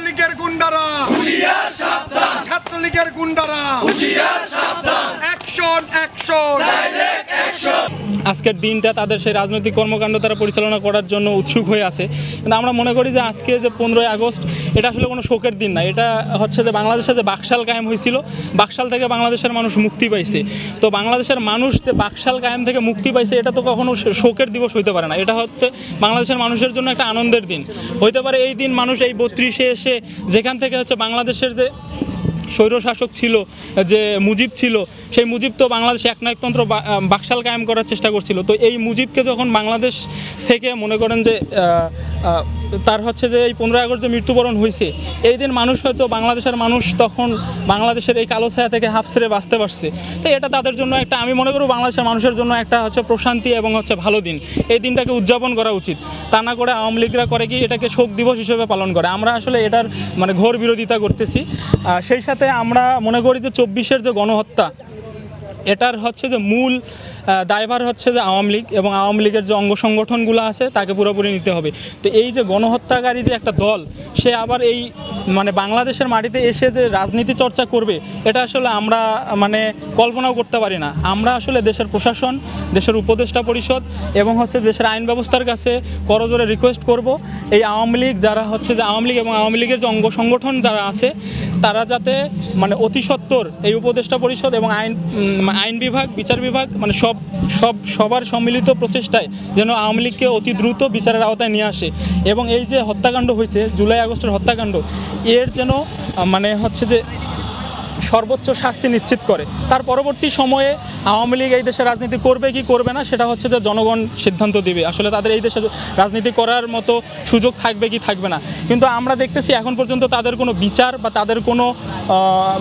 ছাত্রলীগের গুন্ডারা হুঁশিয়ার সাবধান, ছাত্রলীগের গুন্ডারা হুঁশিয়ার সাবধান, অ্যাকশন অ্যাকশন, ডাইরেক্ট অ্যাকশন। আজকের দিনটা তাদের সেই রাজনৈতিক কর্মকাণ্ড তারা পরিচালনা করার জন্য উৎসুক হয়ে আছে, কিন্তু আমরা মনে করি যে আজকে যে 15ই আগস্ট এটা আসলে কোনো শোকের দিন না। এটা হচ্ছে যে বাংলাদেশে যে বাকশাল কায়েম হয়েছিল, বাকশাল থেকে বাংলাদেশের মানুষ মুক্তি পাইছে। তো বাংলাদেশের মানুষ যে বাকশাল কায়েম থেকে মুক্তি পাইছে এটা তো কখনো শোকের দিবস হইতে পারে না। এটা হচ্ছে বাংলাদেশের মানুষের জন্য একটা আনন্দের দিন হইতে পারে। এই দিন মানুষ এই 32-এ এসে যেখান থেকে হচ্ছে বাংলাদেশের যে স্বৈরশাসক ছিল, যে মুজিব ছিল, সেই মুজিব তো বাংলাদেশে একনায়কতন্ত্র বাকশাল কায়েম করার চেষ্টা করছিল। তো এই মুজিবকে যখন বাংলাদেশ থেকে মনে করেন যে তার হচ্ছে যে এই 15ই আগস্ট যে মৃত্যুবরণ হয়েছে, এই দিন মানুষ হয়তো বাংলাদেশের মানুষ তখন বাংলাদেশের এই কালো ছায়া থেকে হাফ ছেড়ে বাঁচতে পারছে। তো এটা তাদের জন্য একটা, আমি মনে করি বাংলাদেশের মানুষের জন্য একটা হচ্ছে প্রশান্তি এবং হচ্ছে ভালো দিন। এই দিনটাকে উদযাপন করা উচিত, তা না করে আওয়ামী লীগরা করে কি এটাকে শোক দিবস হিসেবে পালন করে। আমরা আসলে এটার মানে ঘোর বিরোধিতা করতেছি। সেই সাথে আমরা মনে করি যে 24-এর যে গণহত্যা, এটার হচ্ছে যে মূল দায়ভার হচ্ছে যে আওয়ামী লীগ এবং আওয়ামী লীগের যে অঙ্গ সংগঠনগুলো আছে তাকে পুরোপুরি নিতে হবে। তো এই যে গণহত্যাকারী যে একটা দল, সে আবার এই মানে বাংলাদেশের মাটিতে এসে যে রাজনীতি চর্চা করবে, এটা আসলে আমরা মানে কল্পনাও করতে পারি না। আমরা আসলে দেশের প্রশাসন, দেশের উপদেষ্টা পরিষদ এবং হচ্ছে দেশের আইন ব্যবস্থার কাছে করজোরে রিকোয়েস্ট করব, এই আওয়ামী লীগ যারা হচ্ছে যে আওয়ামী লীগ এবং আওয়ামী লীগের যে অঙ্গ সংগঠন যারা আছে, তারা যাতে মানে অতি সত্বর এই উপদেষ্টা পরিষদ এবং আইন বিভাগ, বিচার বিভাগ মানে সবার সম্মিলিত প্রচেষ্টায় যেন আওয়ামী লীগকে অতি দ্রুত বিচারের আওতায় নিয়ে আসে। এবং এই যে হত্যাকাণ্ড হয়েছে, জুলাই আগস্টের হত্যাকাণ্ড, এর যেন মানে হচ্ছে যে সর্বোচ্চ শাস্তি নিশ্চিত করে। তার পরবর্তী সময়ে আওয়ামী লীগ এই দেশে রাজনীতি করবে কি করবে না, সেটা হচ্ছে যে জনগণ সিদ্ধান্ত দিবে আসলে তাদের এই দেশে রাজনীতি করার মতো সুযোগ থাকবে কি থাকবে না। কিন্তু আমরা দেখতেছি এখন পর্যন্ত তাদের কোনো বিচার বা তাদের কোনো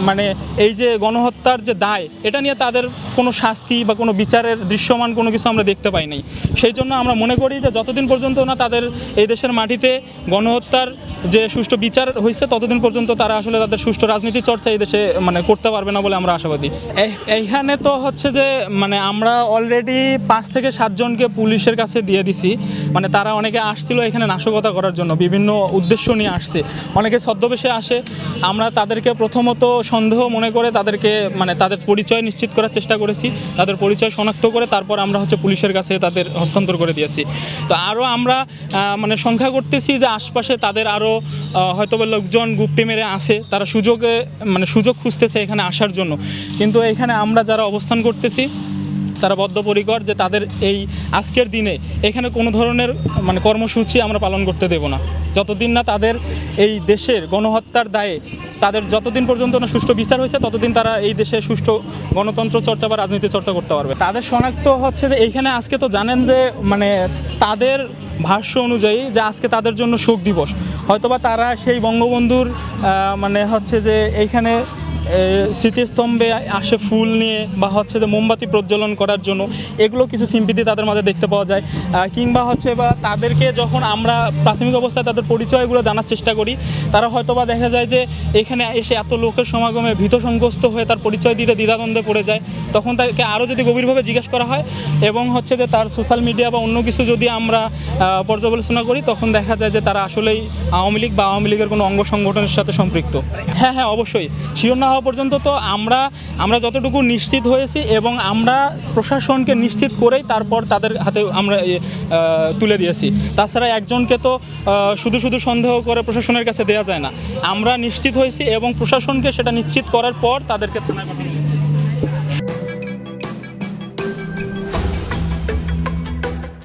মানে এই যে গণহত্যার যে দায়, এটা নিয়ে তাদের কোনো শাস্তি বা কোনো বিচারের দৃশ্যমান কোনো কিছু আমরা দেখতে পাই নাই। সেই জন্য আমরা মনে করি যে যতদিন পর্যন্ত না তাদের এই দেশের মাটিতে গণহত্যার যে সুষ্ঠু বিচার হয়েছে, ততদিন পর্যন্ত তারা আসলে তাদের সুষ্ঠু রাজনীতি চর্চা এই দেশে মানে করতে পারবে না বলে আমরা আশাবাদী। এইখানে তো হচ্ছে যে মানে আমরা অলরেডি 5 থেকে 7 জনকে পুলিশের কাছে দিয়ে দিছি। মানে তারা অনেকে আসছিল এখানে নাশকতা করার জন্য, বিভিন্ন উদ্দেশ্য নিয়ে আসছে, অনেকে ছদ্মবেশে আসে। আমরা তাদেরকে প্রথমত সন্দেহ মনে করে তাদেরকে মানে তাদের পরিচয় নিশ্চিত করার চেষ্টা করেছি, তাদের পরিচয় শনাক্ত করে তারপর আমরা হচ্ছে পুলিশের কাছে তাদের হস্তান্তর করে দিয়েছি। তো আরও আমরা মানে সংখ্যা করতেছি যে আশপাশে তাদের আরও হয়তো লোকজন গুপ্তি মেরে আসে, তারা সুযোগ খুঁজতেছে এখানে আসার জন্য। কিন্তু এখানে আমরা যারা অবস্থান করতেছি তারা বদ্ধপরিকর যে তাদের এই আজকের দিনে এখানে কোনো ধরনের মানে কর্মসূচি আমরা পালন করতে দেব না, যতদিন না তাদের এই দেশের গণহত্যার দায়ে তাদের যতদিন পর্যন্ত না সুষ্ঠু বিচার হয়েছে, ততদিন তারা এই দেশে সুষ্ঠু গণতন্ত্র চর্চা বা রাজনীতি চর্চা করতে পারবে। তাদের শনাক্ত হচ্ছে যে এইখানে আজকে তো জানেন যে মানে তাদের ভাষ্য অনুযায়ী যে আজকে তাদের জন্য শোক দিবস, হয়তোবা তারা সেই বঙ্গবন্ধুর মানে হচ্ছে যে এইখানে স্মৃতিস্তম্ভে আসে ফুল নিয়ে বা হচ্ছে যে মোমবাতি প্রজ্বলন করার জন্য, এগুলো কিছু সিম্পিতি তাদের মধ্যে দেখতে পাওয়া যায়। কিংবা হচ্ছে বা তাদেরকে যখন আমরা প্রাথমিক অবস্থায় তাদের পরিচয়গুলো জানার চেষ্টা করি, তারা হয়তো বা দেখা যায় যে এখানে এসে এত লোকের সমাগমে ভীত সংগ্রস্ত হয়ে তার পরিচয় দিতে দ্বিধাদ্বন্দ্বে পড়ে যায়। তখন তাকে আরও যদি গভীরভাবে জিজ্ঞেস করা হয় এবং হচ্ছে যে তার সোশ্যাল মিডিয়া বা অন্য কিছু যদি আমরা পর্যালোচনা করি, তখন দেখা যায় যে তারা আসলেই আওয়ামী লীগ বা আওয়ামী লীগের কোনো অঙ্গ সংগঠনের সাথে সম্পৃক্ত। হ্যাঁ, অবশ্যই শিওর না হওয়া পর্যন্ত তো আমরা যতটুকু নিশ্চিত হয়েছি এবং আমরা প্রশাসনকে নিশ্চিত করেই তারপর তাদের হাতে আমরা তুলে দিয়েছি। তাছাড়া একজনকে তো শুধু সন্দেহ করে প্রশাসনের কাছে দেওয়া যায় না। আমরা নিশ্চিত হয়েছি এবং প্রশাসনকে সেটা নিশ্চিত করার পর তাদেরকে থানায় পাঠিয়ে দিয়েছি।